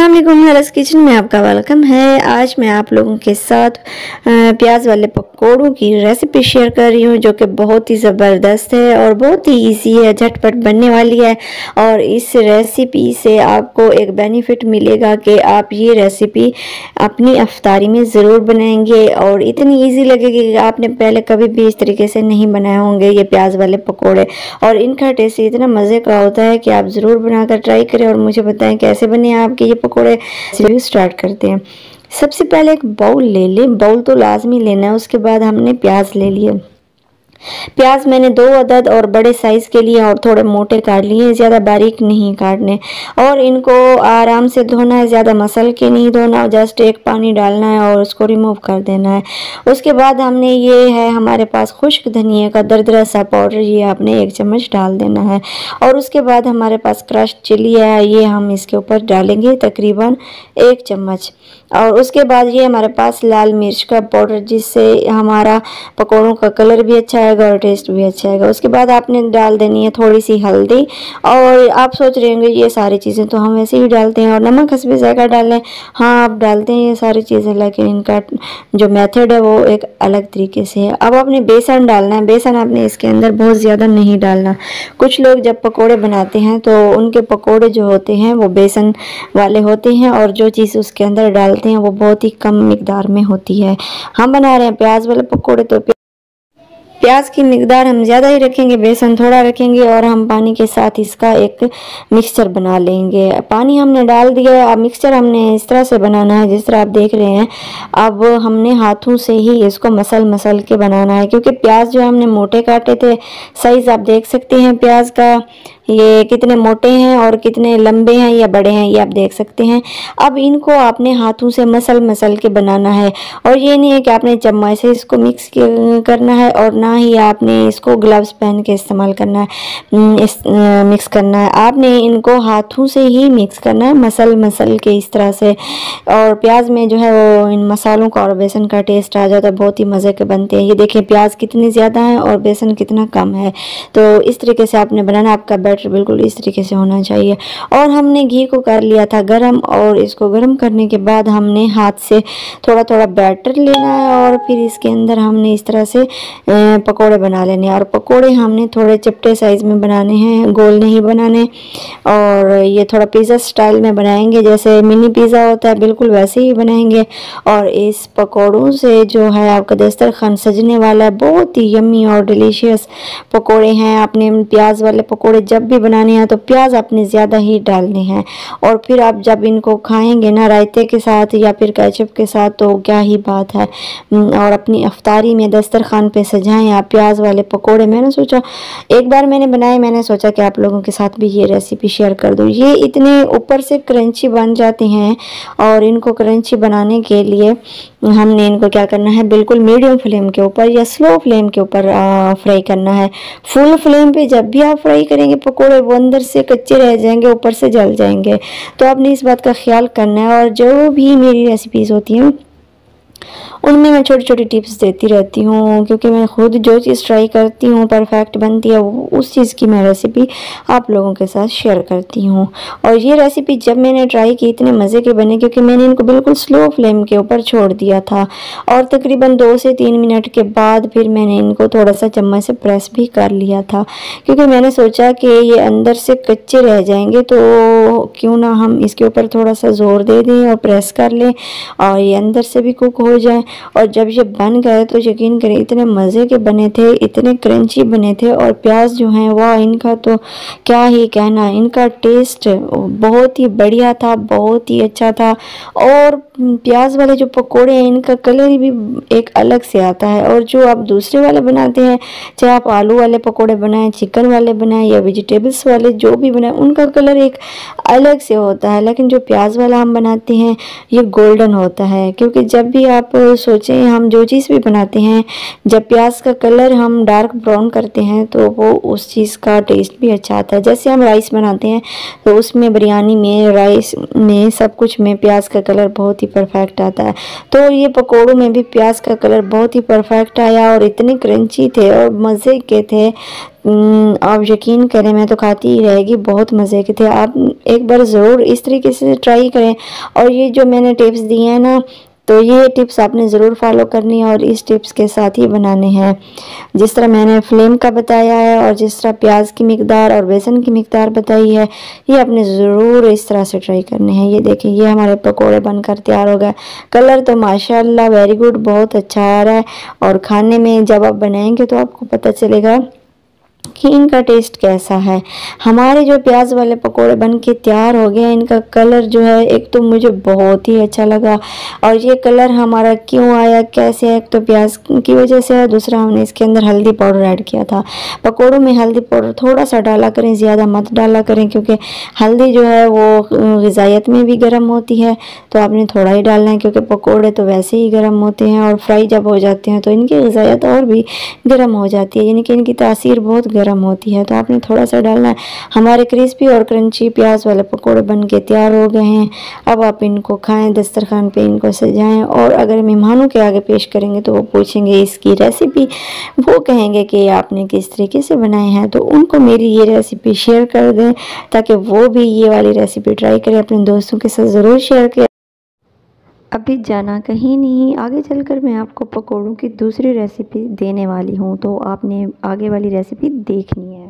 अस्सलाम वालेकुम, हरस किचन में आपका वेलकम है। आज मैं आप लोगों के साथ प्याज वाले पकोड़ों की रेसिपी शेयर कर रही हूँ, जो कि बहुत ही ज़बरदस्त है और बहुत ही इजी है, झटपट बनने वाली है। और इस रेसिपी से आपको एक बेनिफिट मिलेगा कि आप ये रेसिपी अपनी अफ्तारी में ज़रूर बनाएंगे और इतनी ईजी लगेगी कि आपने पहले कभी भी इस तरीके से नहीं बनाए होंगे ये प्याज वाले पकोड़े। और इनका टेस्ट इतना मज़े का होता है कि आप ज़रूर बनाकर ट्राई करें और मुझे बताएं कैसे बने आपके ये पकोड़े। स्टार्ट करते हैं। सबसे पहले एक बाउल ले लें, बाउल तो लाजमी लेना है। उसके बाद हमने प्याज ले लिए। प्याज मैंने 2 अदद और बड़े साइज़ के लिए और थोड़े मोटे काट लिए, ज़्यादा बारीक नहीं काटने। और इनको आराम से धोना है, ज़्यादा मसल के नहीं धोना, जस्ट एक पानी डालना है और उसको रिमूव कर देना है। उसके बाद हमने ये है हमारे पास खुश्क धनिया का दरदरा सा पाउडर, ये आपने 1 चम्मच डाल देना है। और उसके बाद हमारे पास क्रश चिली है, ये हम इसके ऊपर डालेंगे तकरीबन 1 चम्मच। और उसके बाद ये हमारे पास लाल मिर्च का पाउडर, जिससे हमारा पकौड़ों का कलर भी अच्छा आएगा और टेस्ट भी अच्छा आएगा। उसके बाद आपने डाल देनी है थोड़ी सी हल्दी। और आप सोच रहे होंगे ये सारी चीज़ें तो हम वैसे ही डालते हैं, और नमक हस्बे ज़ायका डालें। हाँ, आप डालते हैं ये सारी चीज़ें, लेकिन इनका जो मेथड है वो एक अलग तरीके से है। अब आपने बेसन डालना है। बेसन आपने इसके अंदर बहुत ज़्यादा नहीं डालना। कुछ लोग जब पकोड़े बनाते हैं तो उनके पकोड़े जो होते हैं वो बेसन वाले होते हैं, और जो चीज़ उसके अंदर डालते हैं वो बहुत ही कम मिकदार में होती है। हम बना रहे हैं प्याज वाले पकोड़े, तो प्याज की मिकदार हम ज़्यादा ही रखेंगे, बेसन थोड़ा रखेंगे, और हम पानी के साथ इसका एक मिक्सचर बना लेंगे। पानी हमने डाल दिया। अब मिक्सचर हमने इस तरह से बनाना है जिस तरह आप देख रहे हैं। अब हमने हाथों से ही इसको मसल के बनाना है, क्योंकि प्याज जो हमने मोटे काटे थे, साइज़ आप देख सकते हैं प्याज का ये कितने मोटे हैं और कितने लंबे हैं या बड़े हैं, ये आप देख सकते हैं। अब इनको आपने हाथों से मसल के बनाना है, और ये नहीं है कि आपने चम्मच से इसको मिक्स करना है, और ना ही आपने इसको ग्लव्स पहन के इस्तेमाल करना है, मिक्स करना है। आपने इनको हाथों से ही मिक्स करना है, मसल के इस तरह से। और प्याज में जो है वो इन मसालों का और बेसन का टेस्ट आ जाता है, बहुत ही मज़े के बनते हैं। ये देखिए प्याज कितनी ज़्यादा है और बेसन कितना कम है। तो इस तरीके से आपने बनाना, आपका बैटर बिल्कुल इस तरीके से होना चाहिए। और हमने घी को कर लिया था गरम, और इसको गरम करने के बाद हमने हाथ से थोड़ा थोड़ा बैटर लेना है, और फिर इसके अंदर हमने इस तरह से पकोड़े बना लेने हैं। और पकोड़े हमने थोड़े चपटे साइज़ में बनाने हैं, गोल नहीं बनाने। और ये थोड़ा पिज़्ज़ा स्टाइल में बनाएंगे, जैसे मिनी पिज़्ज़ा होता है बिल्कुल वैसे ही बनाएंगे। और इस पकोड़ों से जो है आपका दस्तरखान सजने वाला है। बहुत ही यम्मी और डिलीशियस पकोड़े हैं। आपने प्याज वाले पकोड़े जब भी बनाने हैं तो प्याज आपने ज़्यादा ही डालने हैं, और फिर आप जब इनको खाएंगे ना रायते के साथ या फिर केचप के साथ, तो क्या ही बात है। और अपनी अफ्तारी में दस्तरखान पे सजाएं आप प्याज वाले पकोड़े। मैंने सोचा एक बार मैंने बनाए, मैंने सोचा कि आप लोगों के साथ भी ये रेसिपी शेयर कर दूँ। ये इतने ऊपर से क्रंची बन जाते हैं, और इनको क्रंची बनाने के लिए हमने इनको क्या करना है, बिल्कुल मीडियम फ्लेम के ऊपर या स्लो फ्लेम के ऊपर फ्राई करना है। फुल फ्लेम पे जब भी आप फ्राई करेंगे पकोड़े, वो अंदर से कच्चे रह जाएंगे, ऊपर से जल जाएंगे। तो आपने इस बात का ख्याल करना है। और जो भी मेरी रेसिपीज़ होती हैं उनमें मैं छोटी छोटी टिप्स देती रहती हूँ, क्योंकि मैं खुद जो चीज़ ट्राई करती हूँ परफेक्ट बनती है, उस चीज़ की मैं रेसिपी आप लोगों के साथ शेयर करती हूँ। और ये रेसिपी जब मैंने ट्राई की इतने मज़े के बने, क्योंकि मैंने इनको बिल्कुल स्लो फ्लेम के ऊपर छोड़ दिया था। और तकरीबन 2 से 3 मिनट के बाद फिर मैंने इनको थोड़ा सा चम्मच से प्रेस भी कर लिया था, क्योंकि मैंने सोचा कि ये अंदर से कच्चे रह जाएंगे, तो क्यों ना हम इसके ऊपर थोड़ा सा ज़ोर दे दें और प्रेस कर लें, और ये अंदर से भी कुक हो जाए। और जब ये बन गए तो यकीन करें इतने मज़े के बने थे, इतने क्रंची बने थे। और प्याज जो हैं वाह, इनका तो क्या ही कहना, इनका टेस्ट बहुत ही बढ़िया था, बहुत ही अच्छा था। और प्याज वाले जो पकोड़े हैं इनका कलर भी एक अलग से आता है। और जो आप दूसरे वाले बनाते हैं, चाहे आप आलू वाले पकोड़े बनाएं, चिकन वाले बनाएं या वेजिटेबल्स वाले जो भी बनाएं, उनका कलर एक अलग से होता है। लेकिन जो प्याज वाला हम बनाते हैं ये गोल्डन होता है, क्योंकि जब भी आप सोचें हम जो चीज़ भी बनाते हैं, जब प्याज का कलर हम डार्क ब्राउन करते हैं तो वो उस चीज़ का टेस्ट भी अच्छा आता है। जैसे हम राइस बनाते हैं तो उसमें बिरयानी में, राइस में, सब कुछ में प्याज का कलर बहुत ही परफेक्ट आता है। तो ये पकोड़ों में भी प्याज का कलर बहुत ही परफेक्ट आया, और इतने क्रंची थे और मज़े के थे। आप यकीन करें, मैं तो खाती ही रहेगी, बहुत मज़े के थे। आप एक बार ज़रूर इस तरीके से ट्राई करें। और ये जो मैंने टिप्स दिए हैं ना, तो ये टिप्स आपने ज़रूर फॉलो करनी है और इस टिप्स के साथ ही बनाने हैं। जिस तरह मैंने फ्लेम का बताया है और जिस तरह प्याज की मिकदार और बेसन की मिकदार बताई है, ये आपने ज़रूर इस तरह से ट्राई करने हैं। ये देखें, ये हमारे पकोड़े बनकर तैयार हो गए। कलर तो माशाल्लाह वेरी गुड, बहुत अच्छा आ रहा है। और खाने में जब आप बनाएंगे तो आपको पता चलेगा कि इनका टेस्ट कैसा है। हमारे जो प्याज वाले पकोड़े बन के तैयार हो गए, इनका कलर जो है, एक तो मुझे बहुत ही अच्छा लगा। और ये कलर हमारा क्यों आया, कैसे है, एक तो प्याज की वजह से है, दूसरा हमने इसके अंदर हल्दी पाउडर ऐड किया था। पकोड़ों में हल्दी पाउडर थोड़ा सा डाला करें, ज़्यादा मत डाला करें, क्योंकि हल्दी जो है वो ग़िज़ायत में भी गर्म होती है, तो आपने थोड़ा ही डालना है, क्योंकि पकोड़े तो वैसे ही गर्म होते हैं और फ्राई जब हो जाते हैं तो इनकी ग़िज़ायत और भी गर्म हो जाती है, यानी कि इनकी तासीर बहुत गर्म होती है, तो आपने थोड़ा सा डालना है। हमारे क्रिस्पी और क्रंची प्याज वाले पकोड़े बन के तैयार हो गए हैं। अब आप इनको खाएं, दस्तरखान पे इनको सजाएं, और अगर मेहमानों के आगे पेश करेंगे तो वो पूछेंगे इसकी रेसिपी, वो कहेंगे कि आपने किस तरीके से बनाए हैं, तो उनको मेरी ये रेसिपी शेयर कर दें ताकि वो भी ये वाली रेसिपी ट्राई करें। अपने दोस्तों के साथ ज़रूर शेयर करें। अभी जाना कहीं नहीं, आगे चलकर मैं आपको पकोड़ों की दूसरी रेसिपी देने वाली हूँ, तो आपने आगे वाली रेसिपी देखनी है।